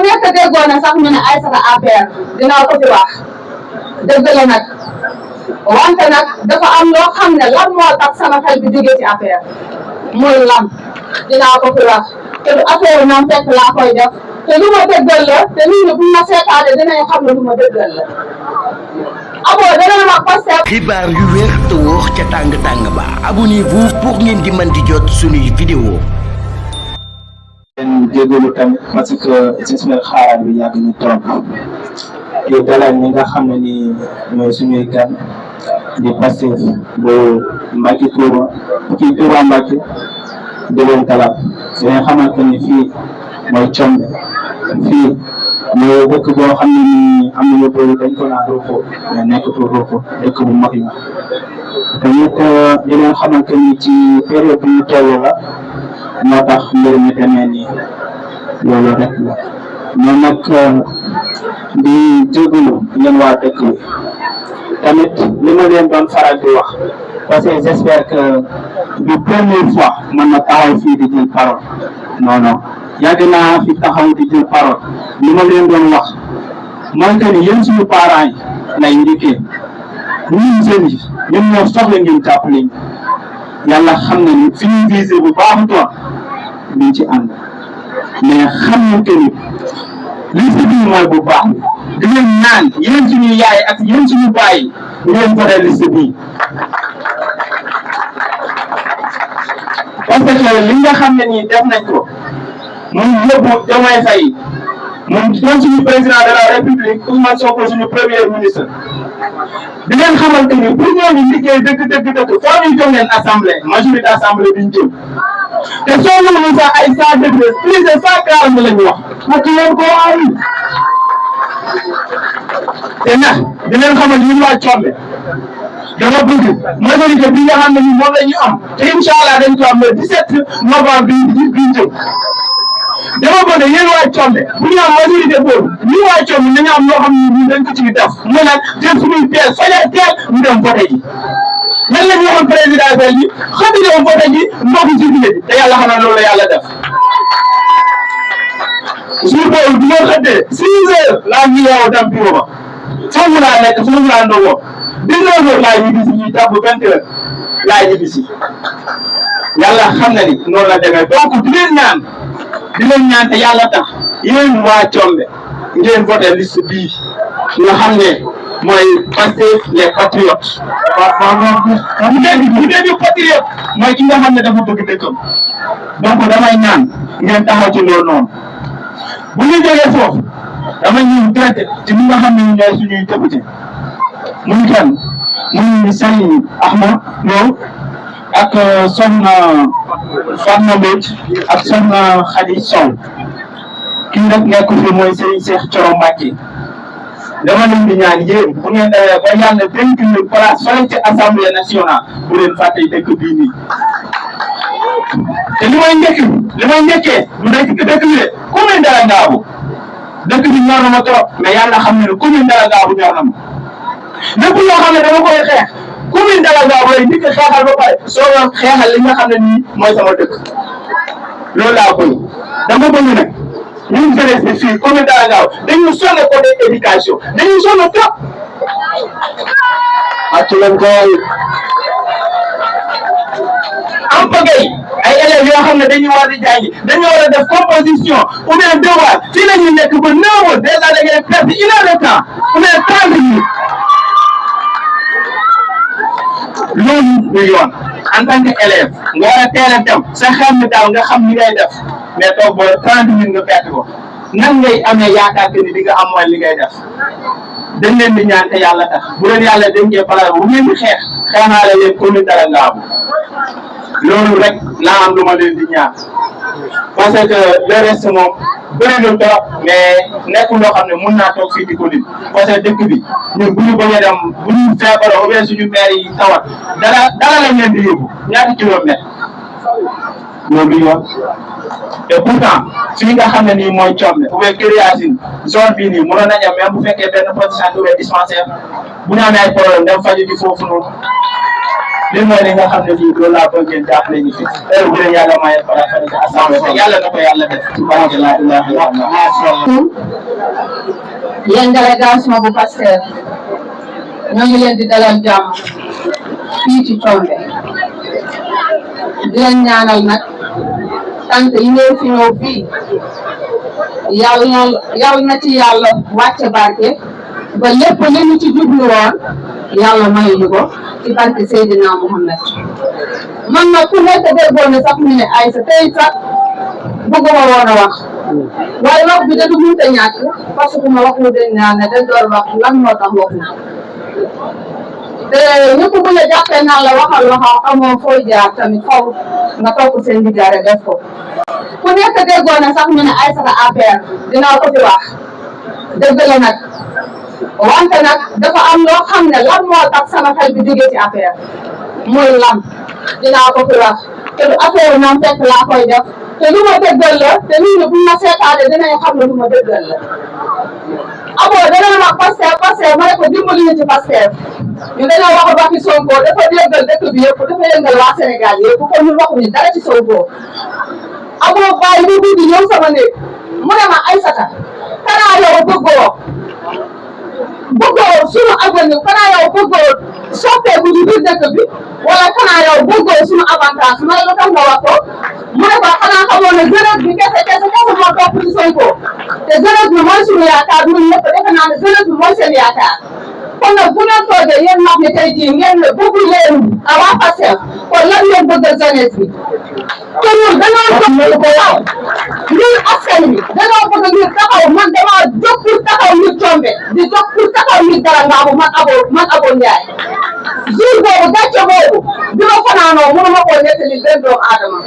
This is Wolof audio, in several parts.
nekk déggoon na sax ñu ne aïsata APR dinaa ko fi wax dëgg la nag wante nag dafa am loo xam ne lan moo tax sama xel bi jógee ci APR muy lam dinaa ko fi wax te du affaire moom fekk laa koy def te lu ma dëggal la te nit ñi buñ ma seetaane dinañ xam ne lu ma dëggal la aboo dana ma posté xibaar yu wér te wóor ca tàng ba abonnez-vous pour ngeen di mën di jot suñuy vidéo leen jégalu tamit parce que j'espère xaaraat bi yàgg ñu trop di dalal ñi nga xam ne ni ñooy suñuy gan di Pastef bu Mbacké Touba Mbacké di leen dalal di leen xamante ni fii mooy Combe fii mooy dëkk boo xam ne ni am na ñu bëri dañ ko naan Roko mais nekkatul Roko dëkk bu mag la tamit di leen xamante ni ci période bi ñu toll la moo tax mbir mi demee nii loolu rek la mais nag di jégalu ngeen waa dëkk bi tamit li ma leen doon faral di wax parce que j'espère que du première fois man na taxaw fii di jël parole non yàgg naa fi taxaw di jël parole li ma leen doon wax mooy que ni yéen suñu parents yi lay njëkkee ñun jeunes yi ñun ñoo soxla ngeen jàppale ñu yàlla xam na ni fi ñuy visé bu baaxutoon duñ ci ànd mais xam nañ que ni li si biir mooy bu baax di leen naan yéen suñu yaay ak yéen suñu baay ngeen voté liste bii parce que li nga xam ne nii def nañ ko moom yóbbu Diomaye Faye moom suñu président de la république Ousmane Soko suñu premier ministre di leen xamante ni pour ñooñu liggéey dëgg foo ñuy jox leen assemblée majorité assemblée biñ jëm te soo mënul sax ay 100 députés plus de 140 la ñu wax ak leen ko ay te nag di leen xamal ñun waa Combe dama bëgg majorité bi nga xam ne ni moom la ñu am te incha allah dañ ko am le 17 novembre biñ jëm dama bëgg yéen waa Combe bu ñu am majorité boobu ñu waa Combe nañu am loo xam ne ñun dañ ko ciy def mu nag jël suñuy teel fajar teel ñu dem voté ji lan la ñu waxoon présidentiel bi xam nga dem voté ji mbokku juillet bi te yàlla xam na loolu la yàlla def jour boobu bu ma xëddee 6 heures laa ñu yeewoo dem bureau ba foofu laa nekk foofu laa ndogoo 19 heures laa ñibbisi ñuy jàpp 20 heures laa ñibbisi yàlla xam na ni noonu la demee donc di leen ñaan te yàlla tax yéen waa Combe ngeen voté liste bii nga xam ne mooy Pastef les patriotes waaw bu dee patriote mooy ki nga xam ne dafa bëgg dëkkam donc damay ñaan ngeen taxaw ci loolu noonu bu ñu jógee foofu dama ñëw traité ci ñi nga xam ne ñooy suñuy député muy kan muy Serigne Ahmad Lo ak soxna Fatma Mbodj ak soxna Khady Sow ki nag nekk fi mooy Serigne Cheikh Thioro Mbacké dama leen di ñaan yéen bu ngeen demee ba yàlla dénk ñu place fële ci assemblée nationale bu leen fàtte dëkk bii nii te li may njëkkee bu dëkk bi de commune Dara Ngaabu dëkk bi ñor na ma trop mais yàlla xam ne commune Dara Ngaabu ñor na ma lépp loo xam ne dama koy xeex commune Dara Ngaabu lay njëkk xeexal ba pare soo xeexal li nga xam ne nii mooy sama dëkk loolu laa bëgg dama bëgg nag ñun jeunesse bi fii commune Dara Ngaabu dañu sonn côté éducation dañu sonn trop ak leen koy am pagay ay élèves yoo xam ne dañu war di jàngi dañu war a def composition ou bien devoir fii la ñuy nekk ba 9 heures déjà da ngay perdre 1 heure de temps ou bien 30 minutes loolu du yoon en tant que élève nga war a teel a dem sa xel mi daaw nga xam ni ngay def mais toog ba 30 minutes nga perte ko nan ngay amee yaakaar que ni di nga am mooy li ngay def dañ leen di ñaan te yàlla tax bu leen yàlla dénkee pala bu ngeen di xeexaale leen commune Dara Ngaabu loolu rek laa am lu ma leen di ñaan parce que le reste moom bëri na trop mais nekkul loo xam ne mun naa toog fii di ko lim parce que dëkk bi ñun bu ñu bëggee dem bu ñu feebaroo ou bien suñu maire yi tawat dara lañ leen di yóbbu ñaata kilomètre loolu du yoon et pourtant fii nga xam ne nii mooy Combe ou bien Kër Yacine zone bii nii mënoon nañu am même bu fekkee benn poste de santé ou bien dispensaire bu ñu amee ay problème dem faju ci foofu noonu li mooy li nga xam ne lii loolu laa bëgg ngeen jàppale ñu fi heure bu leen yàlla maye fara fara ci assemblée te yàlla na ko yàlla def ci barke laa ilaha illallah. yéen délégation bu Pastef ñoo ngi leen di dalal jàmm fii ci Thiombe di leen ñaanal nag tant yi ngeen fi ñëw fii yàlla na ci yàlla wàcce barke ba lépp li ñu ci jublu woon yàlla mayuñu ko ci barke Seydina Muhammad. man nag ku nekk déggoon ne sax ñu ne Aïssa tey sax bëgguma woon a wax waaye wax bi da du mënut a ñàkk parce que ma wax mu dañ naan ne dañ doon wax lan moo tax wax na te ñëpp bu la jàppee naan la waxal amoo fooy jaar tamit faw nga topp seen liggéey def ko ku nekk déggoon ne sax ñu ne Aïssata APR dinaa ko fi wax dëgg la nag wante nag dafa am loo xam ne lan moo tax sama xel bi jógee ci APR muy lam dinaa ko fi wax te du affaire naam fekk laa koy def te lu ma dëggal la te nit ñi buñ ma seetaane dinañ xam ne lu ma dëggal la abo dana ma Pastef ma ne ko dimbali ñu ci Pastef ñu dañoo wax Macky Sonko dafa yëngal dëkk bi yëpp dafa yëngal waa Sénégal yëpp kon ñun waxuñu dara ci Sonko abo bàyyi bu guddi ñëw sama néeg mu ne ma Aïssata kanaa yow bëggoo suñu avenir kanaa yow bëggoo soppeeku ci biir dëkk bi wala kanaa yow bëggoo suñu avantage ma ne lu tax nga wax ko mu ne ko xanaa xamoon ne jeunesse bi kese moo topp ci Sonko te jeunesse bi mooy suñu yaakaar ñun ñëpp defe naa ne jeunesse bi mooy seen yaakaar kon nag bu ngeen toogee yéen mag ñi tey jii ngeen ne bëggu leen waa Pastef kon lan ngeen bëgg jeunesse bi te ñun dañoo jóg ko waaw ñun askan wi dañoo bëgg ngir taxaw man damaa jóg pour taxaw ngir Thiombe di jóg pour taxaw ngir dara ngaabu man abo Ndiaye jour boobu gàcce boobu bi ma fanaanoo mënu ma koo nettali benn doomu aadama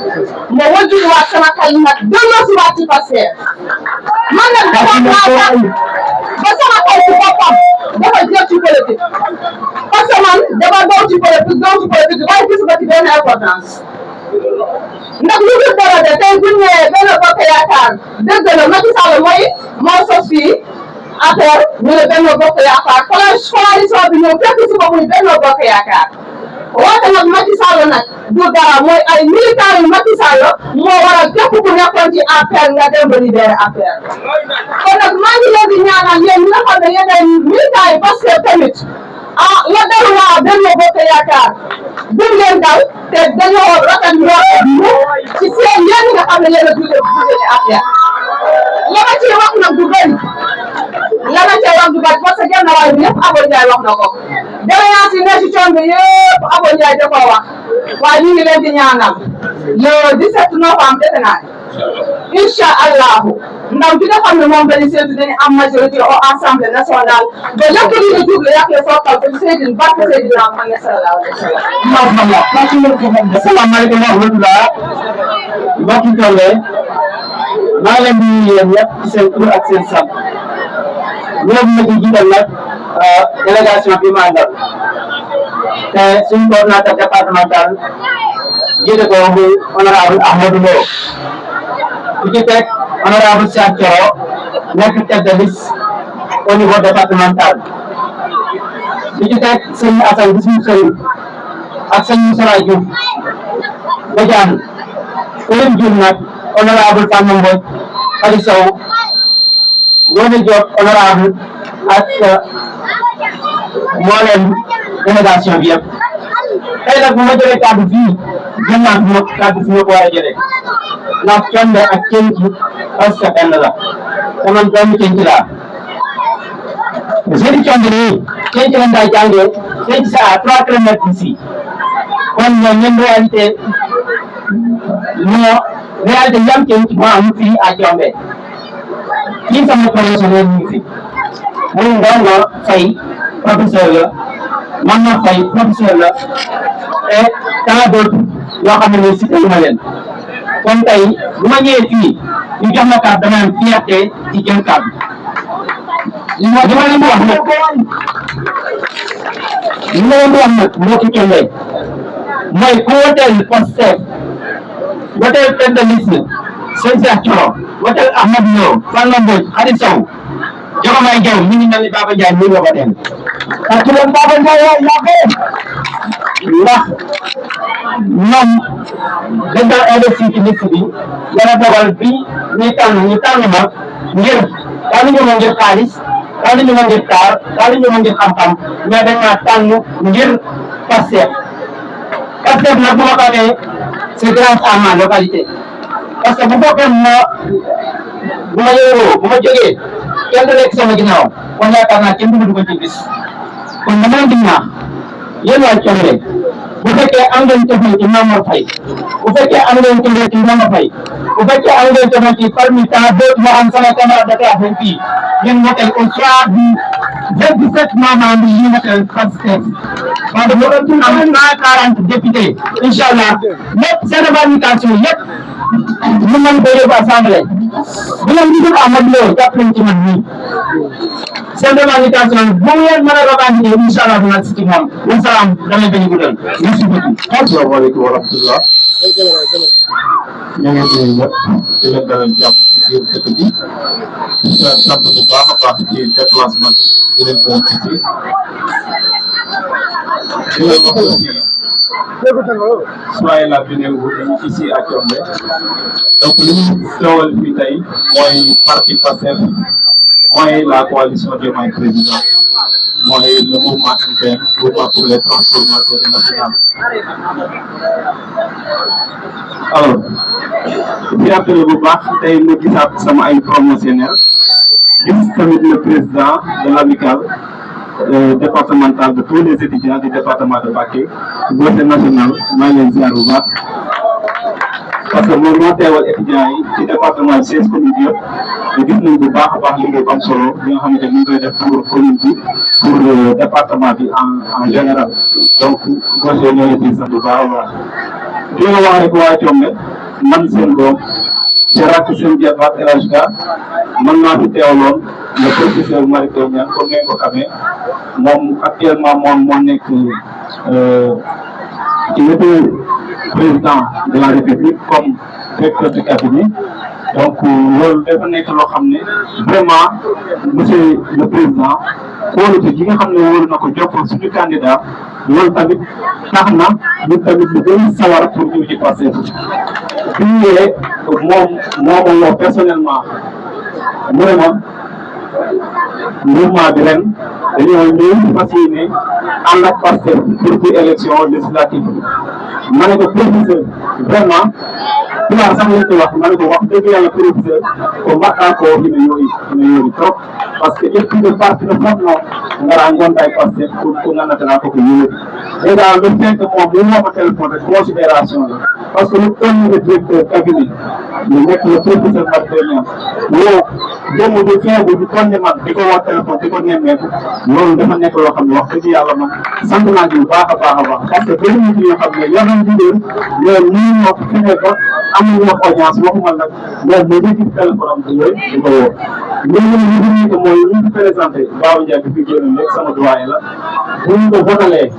ma wëjjuwaat sama xel nag delloo si waat ci Pastef man nag dama naa ba sama xel ci boppam dafa jël ci politique parce que man dama dow ci politique waaye gisuma ci benn importance ndax lu dul dara de tey bu ñu nee benn bokk yaakaar dëgg la Macky Sall moo sos fii affaire ñu ne benn bokk yaakaar coalition bi ñëw fekk si ko muy benn bokk yaakaar woote nag Macky Sall nag du dara mooy ay militants yu Macky Sall moo waral képp ku nekkoon ci APR nga dem ba libéré APR kon nag maa ngi leen di ñaanal yéen ñi nga xam ne yéen ay militants yi parce que tamit la dal waa benn bokk yaakaar duñ leen dal te dañoo rafet ci seen yéen ñi nga xam ne yéen a jóge APR la ma ciy wax nag du bëri parce que genn waay bi yëpp Abo Ndiaye wax na ko délégué yi ne ci Thiombe yëpp Abo Ndiaye da koo wax waaye ñu ngi leen di ñaanal le 17 novembre defe naa incha allahu ndaw bi nga xam ne moom dañuy seetlu dañuy am majorité au assemblée nationale ba lépp lu ñu jublu yàq la sookal te Seydina barke Seydina Muhammad sallallahu alayhi wa sallam. asalaamaaleykum wa rahmatulah mbokki Thiombe maa ngi leen di nuyu yéen ñëpp ci seen tur ak seen sant ñoom ma ci jiital nag délégation bi ma àndal te suñu coordonnateur départemental jiite ko muy honorable Ahmadou Lo ku ci teg honorable Cheikh Thioro nekk tête de liste au niveau départemental ku ci teg sëñ Assane Bismou Sëriñ ak sëñ Moussa Diouf Badiane ku leen jur nag honorable Fane Mbodj Khady Sow Ngoné Diop honorable ak mboolem délégation bi yëpp tey nag bu ma jëlee kàddu fii jëm naa fi ma kàddu fi ma ko war a jëlee ndax Thiombe ak Kenki parce que benn la te man doomu Kenki laa jeune Thiombe nii Kenki lañ daa jàngee Kenki c'est à 3 kilomètres d'ici kon ñoom ñoom réalité yam Kenki moo am fii à Thiombe kii sama professionnel ñu ngi fi muy Ndongo Faye professeur la man na Faye professeur la et tant d'autres yoo xam ne cité ma leen kon tey bu ma ñëwee fii ñu jox ma carte dama am fierté ci jël carte li ma leen di wax nag mbokki Thiombe mooy ku woteel Pastef woteel tête de liste sëñ Cheikh Thioro woteel Ahmadou Lo Fane Mbodj Khady Sow Jokalante Diaw mi ngi mel ni Baba Ndiaye mi ngi ko dem. ak ci leen Baba Ndiaye ndax ñoom dañ daan investir ci liste bi yàlla dogal bi ñu tànn ma ngir tànnuñu ma ngir xaalis tànnuñu ma ngir taar tànnuñu ma ngir xam-xam mais dañ maa tànn ngir Pastef nag bu ma ko amee c'est grâce à ma localité parce que bu bokkee bu ma yoroo bu ma jógee kenn du nekk sama ginnaaw kon yaakaar naa kenn du ma dugal ci bis kon dama leen di ñaax yéen waa Thiomré bu fekkee am ngeen cofeel ci Mamour Faye bu fekkee am ngeen cofeel ci Mamour Faye bu fekkee am ngeen cofeel ci parmi tant d'autres moo xam sama camarade de classe fii ngeen votel au soir du 27 novembre yi ñu votel Pastef parce que boo doon am 140 députés incha allah lépp seen revendication yëpp mën nañu ko yóbbu assemblée bu leen gisul Amadou Lo jàpp nañ ci man nii seen revendication bu ngeen mën a revendiquer incha allah dina si ci moom wasalaam damay bañ a guddal merci beaucoup. asalaamaaleykum wa rahmatulah. ñu ngi nuyu ñëpp di leen dalal jàmm ci biir dëkk bi di sant bu baax a baax ci déplacement di leen ko ci di leen wax aussi soyez la bienvenue ici à Thiomré donc li ñu teewal fii tey mooy parti Pastef mooy la coalition Diomaye président mooy le mouvement interne mouvement pour les transformations nationales. alors fierté bu baax tey ma gisaat sama ay promotionnaires gis tamit le président de l'amicale départementale de tous les étudiants du département de Mbacké gouverneur national maa ngi leen ziar bu baax parce que moom moo teewal étudiants yi ci département bi 16 communes yëpp te gis nañ bu baax a baax liggéey bu am solo bi nga xamante ni ñu ngi koy def pour commune bi pour département bi en général donc gouverneur ñoo leen di sant bu baax a baax di nga wax rek waa Thiomré man seen doom ci rakk seen jarbaat El Hadj Ka man maa fi teewaloon le professeur Mary Teuw Niane comme ngeen ko xamee moom actuellement moom moo nekk ci wetu président de la République comme directeur de cabinet donc loolu dafa nekk loo xam ne vraiment monsieur le président kóolute gi nga xam ne wóolu na ko jokkoo suñu candidat loolu tamit tax na ñu tamit lu gën a sawar pour ñu ci Pastef bi ñu ñëwee moom moo personnellement mu ne ma mouvement bi ren dañoo ñëw fas yéene ànd ak Pastef pour ci élection législative ma ne ko professeur vraiment tubaab sax lañ koy wax ma ne ko wax dëgg yàlla professeur ko mbaɗɗa ko hina yoori trop par ce que ƴettude parti no fotno ngara gonta e Pastef ko nganndatana koko yoori déjà le fait que moom mu woma téléphone rek considération la parce que le premier directeur cabinet mu nekk le professeur Mbacké woo démb bi feebu di tonne man di ko woo téléphone di ko nemmeeku loolu dafa nekk loo xam ne wax dëgg yàlla man sant naa ji bu baax a baax parce que bëri na ci yoo xam ne yor nañ di leen loolu ñu ñoo ko fexe ba amuñu wax audience waxuma nag loolu mais ñu gis téléphone am di yooyu di ko woo ñun ñu ko mooy ñu ngi présenté Babou Ndiaye bi fi génn léegi sama doyen la bu ñu ko votalee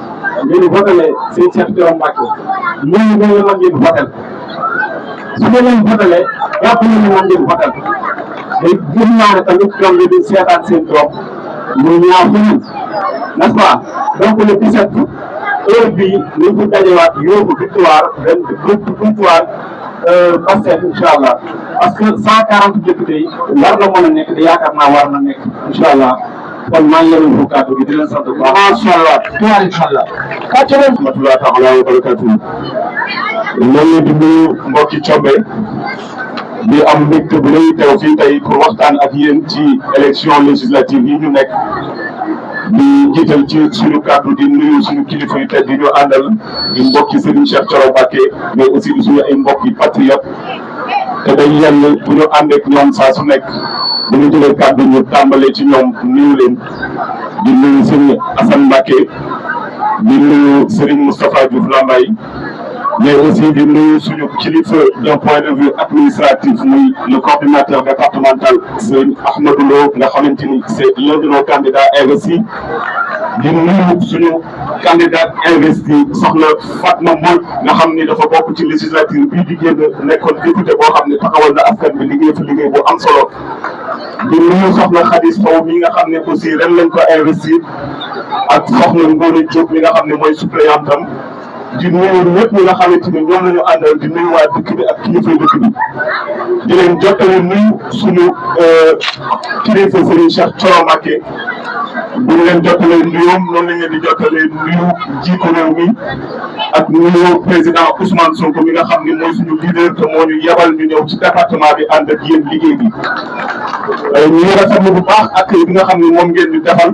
ñu votalee seen Cheikh Thioro Mbacké ñooñu dañ la mën ngeen votel su ma leen votalee jàpp nañu mën ngeen votel day gën naa ne tamit ñoom ñu di seetaan seen doom ñu ñaaw fi ñun n'est-ce pas donc le 17 heure bii ñu fi dajewaat yóbbu victoire victoire Pastef incha allah parce que 140 députés yi war na mën a nekk te yaakaar naa war na nekk incha allah kon maa ngi leen di kàddu gi di leen sant bu baax. macha allah incha allah. kàcce leen. rahmatulah taala wa barakatuh. ñooñu di nuyu mbokki Thiomré di am mbégte bu rëy teew fii tey pour waxtaan ak yéen ci élection législative yi ñu nekk di jiital ci suñu kàddu di nuyu suñu kilifa yu tedd di ñu àndal di mbokki Serigne Cheikh Thioro Mbacké mais aussi di suñu ay mbokki patriote te day yenn bu ñu ànd ak ñoom saa su nekk bu ñu jëlee kàddu ñu tàmbalee ci ñoom nuyu leen di nuyu Serigne Assane Mbacké di nuyu Serigne Moustapha Diouf Lambaye mais aussi di nuyu suñu kilifa d'un point de vue administratif muy le coordinateur départemental Serigne Ahmadou Lo nga xamante ni c'est l'un de nos candidats investis di nuyu suñu candidat investi soxna Fatma Mbodj nga xam ni dafa bokk ci législature bii di génn nekkoon député boo xam ne taxawal na askan bi liggéey fi liggéey bu am solo di nuyu soxna Khadis Sow mi nga xam ne aussi ren lañ ko investir ak soxna Ngone Diop mi nga xam ne mooy suppléante am di nuyu ñëpp ñi nga xamante ni ñoom la ñu àndal di nuyu waa dëkk bi ak kilifa dëkk bi di leen jottali nuyu suñu kilifa Serigne Cheikh Thioro Mbacké bu ñu leen jottalee nuyoom noonu lañ leen di jottalee nuyu jiitu réew mi ak nuyu président Ousmane Sonko mi nga xam ni mooy suñu leader te moo ñu yebal ñu ñëw ci département bi ànd ak yéen liggéey bi ñu ngi rafetlu bu baax ak bi nga xam ni moom ngeen di defal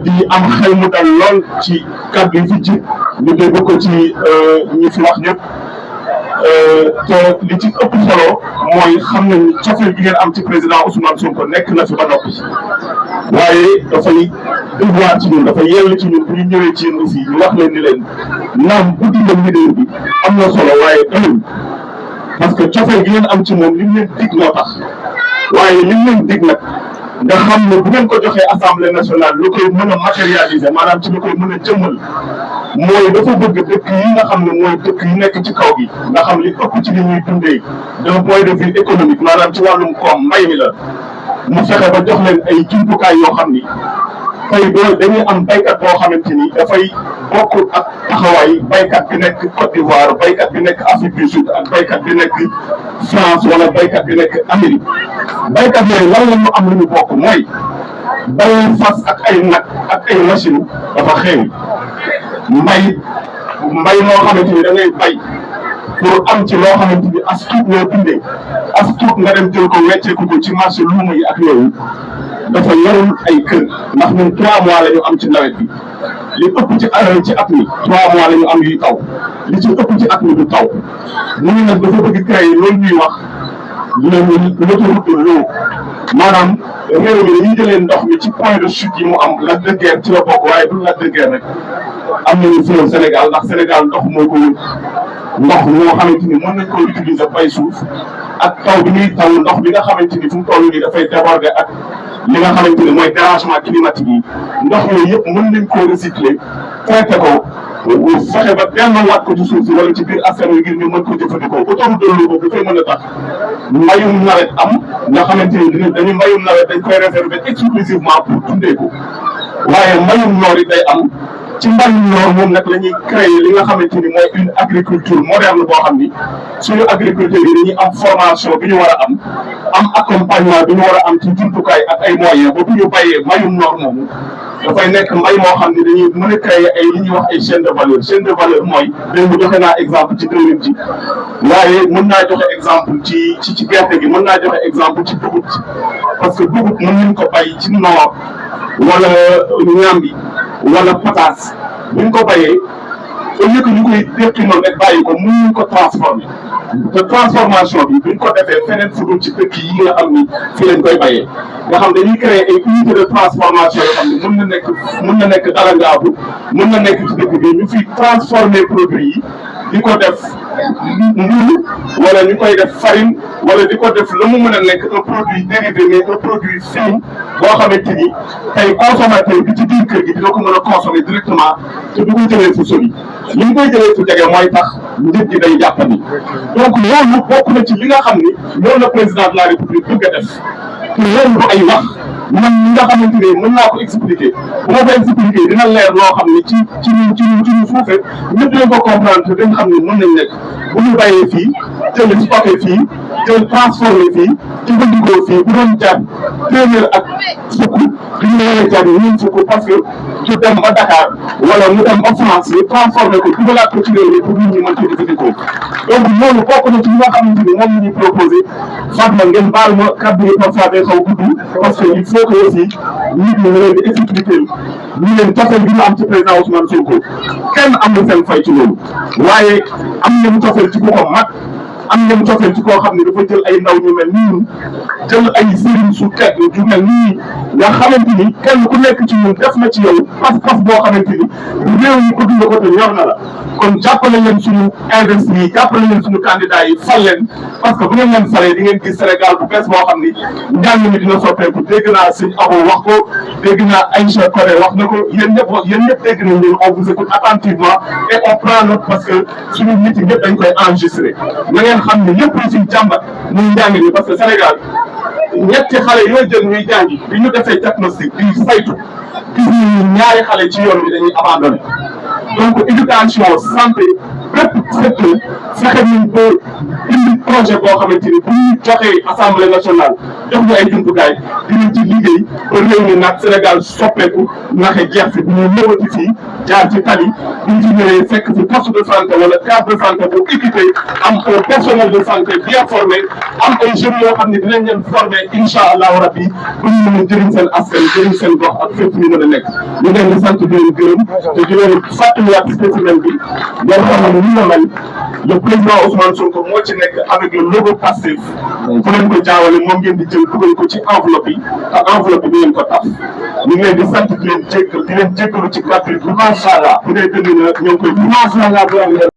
di am xel mu dal lool ci kàddu yi fi ji ñu dégg ko ci ñi fi wax ñëpp te li ci ëpp solo mooy xam nañ cofeel bi ngeen am ci président Ousmane Sonko nekk na fi ba noppi waaye dafay devoir ci ñun dafay yell ci ñun bu ñu ñëwee ci yéen aussi ñu wax leen ni leen naam guddi ngeen leader bi am na solo waaye doyul parce que cofeel gi ngeen am ci moom li mu leen dig moo tax waaye li mu leen dig nag nga xam ne bu ngeen ko joxee assemblée nationale lu koy mën a matérialiser maanaam ci lu koy mën a jëmmal mooy dafa bëgg dëkk yi nga xam ne mooy dëkk yi nekk ci kaw gi nga xam li ëpp ci li ñuy dundee d'un point de vue économique maanaam ci wàllum koom mbay mi la mu fexe ba jox leen ay jumtukaay yoo xam ni tey doo dañuy am baykat boo xamante ni dafay bokk ak taxawaay baykat bi nekk Côte d'Ivoire baykat bi nekk Afrique du Sud ak baykat bi nekk France wala baykat bi nekk Amérique baykat yooyu lan la ñu am lu ñu bokk mooy bay fas ak ay nag ak ay machine dafa xeew mbay moo xamante ni da ngay bay pour am ci loo xamante ni as tuut loo dundee as tuut nga dem jël ko wecceeku ko ci marché luuma yi ak yooyu dafa yorul ay kër ndax ñun 3 mois la ñu am ci nawet bi li ëpp ci at mi 3 mois la ñu am yuy taw li ci ëpp ci at mi du taw mu ngi nag dafa bëgg créer loolu ñuy wax l'autoroute de l'eau maanaam réew mi dañuy jëlee ndox mi ci point de chute yi mu am lac de Guiers ci la bokk waaye du lac de Guiers rek am nañu fleuve Sénégal ndax Sénégal ndox moo ko wër ndox moo xamante ni mën nañ ko utiliser bay suuf ak taw bi ñuy taw ndox bi nga xamante ni fu mu toll nii dafay déborder ak li nga xamante ni mooy dérangement climatique yi ndox yooyu yëpp mën nañ koo recycler traité ko fexe ba delloowaat ko ci suuf si wala ci biir askan wi ngir ñu mën ko jëfandikoo autoroute de l'eau boobu dafay mën a tax mbayum nawet am nga xamante ni dañu mbayum nawet dañ koy réserver exclusivement pour dundee ko waaye mbayum noor yi day am ci mbayum noor moom nag la ñuy créer li nga xamante ni mooy une agriculture moderne boo xam ni suñu agriculteurs yi dañuy am formation bi ñu war a am accompagnement bi ñu war a am ci jumtukaay ak ay moyens ba bu ñu bayee mbayum noor moomu dafay nekk mbay moo xam ne dañuy mën a créer ay li ñuy wax ay chaîne de valeur mooy léegi joxe naa exemple ci dëwlin ji waaye mën naa joxe exemple ci gerte gi mën naa joxe exemple ci dugub ji parce que dugub mën nañ ko bay ci noor wala ñambi wala pataas buñ ko bayee au lieu que ñu koy déqi noonu rek bàyyi ko mën nañ ko transformer te transformation bi buñ ko defee feneen fu dul ci dëkk yi nga xam ni fii lañ koy bayee nga xam dañuy créer ay unité de transformation yoo xam ne mën na nekk Dalangaabu mën na nekk ci dëkk bi ñu fi transformer produit yi di ko def mburu wala ñu koy def farine wala di ko def la mu mën a nekk un produit dérivé mais un produit fini boo xamante ni tey consommateur bi ci biir kër gi dina ko mën a consommer directement te du ko jëlee fu sori li ñu koy jëlee fu jege mooy tax njëg gi day jàppandi donc loolu bokk na ci li nga xam ni loolu la président de la république bëgg a def te loolu du ay wax man ñi nga xamante ne mën naa ko expliquer bu ma ko expliquer dina leer loo xam ne ci ñu suufee ñëpp dañ ko comprendre te dañ xam ne mën nañ nekk bu ñu bàyyee fii jël stocké fii jël transformé fii jëfandikoo fii bu doon jar téeméer ak fukk duñu mën a jar ñun fukk parce que du dem ba Dakar wala mu dem ba France ñu transformé ko dugalaat ko ci réew mi pour nit ñi mën ko jëfandikoo donc loolu bokk na ci li nga xamante ni moom la ñuy proposé Fatma ngeen baal ma kàddu yi parfois day xaw gudd parce que il faut que aussi nit ñi leen di expliquer ñu leen cofeel bi ñu am ci président Ousmane Sonko kenn amul seen fay ci loolu waaye am nañu cofeel ci ku ko mag am nañu cofeel ci koo xam ne dafa jël ay ndaw ñu mel ni ñun jël ay sëriñ su tedd ju mel nii nga xamante ni kenn ku nekk ci ñun def na ci yow pas-pas boo xamante ni réew mi bëgg nga ko te ñor na la kon jàppale leen suñu investir yi jàppale leen suñu candidat yi fal leen parce que bu ngeen leen falee di ngeen gis Sénégal bu bees boo xam ni njàng mi dina soppeeku dégg naa sëñ Abo wax ko dégg naa Aïcha Koré wax na ko yéen ñëpp dégg nañ leen on vous écoute attentivement et on prend note parce que suñu nit yi ñëpp dañ koy enregistré na ngeen xam ne lépp lu si jàmbat muy njàng mi parce que Sénégal ñetti xale yoo jël ñuy jàngi bi ñu defee diagnostic di saytu gis ñu ñaari xale ci yoon bi dañuy abandonné donc éducation santé bépp secteur fexe nañ ba indi projet boo xamante ni bu ñu joxee assemblée nationale jox ñu ay jumtukaay dinañ ci liggéey ba réew mi nag Sénégal soppeeku naxe jeex fi bu ñu ñëwati fii jaar ci tali bu ñu ci ñëwee fekk fi poste de santé wala case de santé bu équipé am un personnel de santé bien formé am ay jeunes yoo xam ne dinañ leen formé incha allahu rabbi bu ñu mën a jëriñ seen askan jëriñ seen gox ak fépp ñu mën a nekk ñu leen di sant di leen gërëm te di leen fàttaliwaat spécimen bi ngeen xam ne ni la mel le président Ousmane Sonko moo ci nekk avec le logo Pastef fu leen ko jaawale moom ngeen di jël dugal ko ci enveloppe yi te enveloppe bi ngeen ko taf ñu ngi leen di sant di leen jéggalu ci kàddu yi bu macha allah bu dee dëgg na ñoo ngi koy macha allah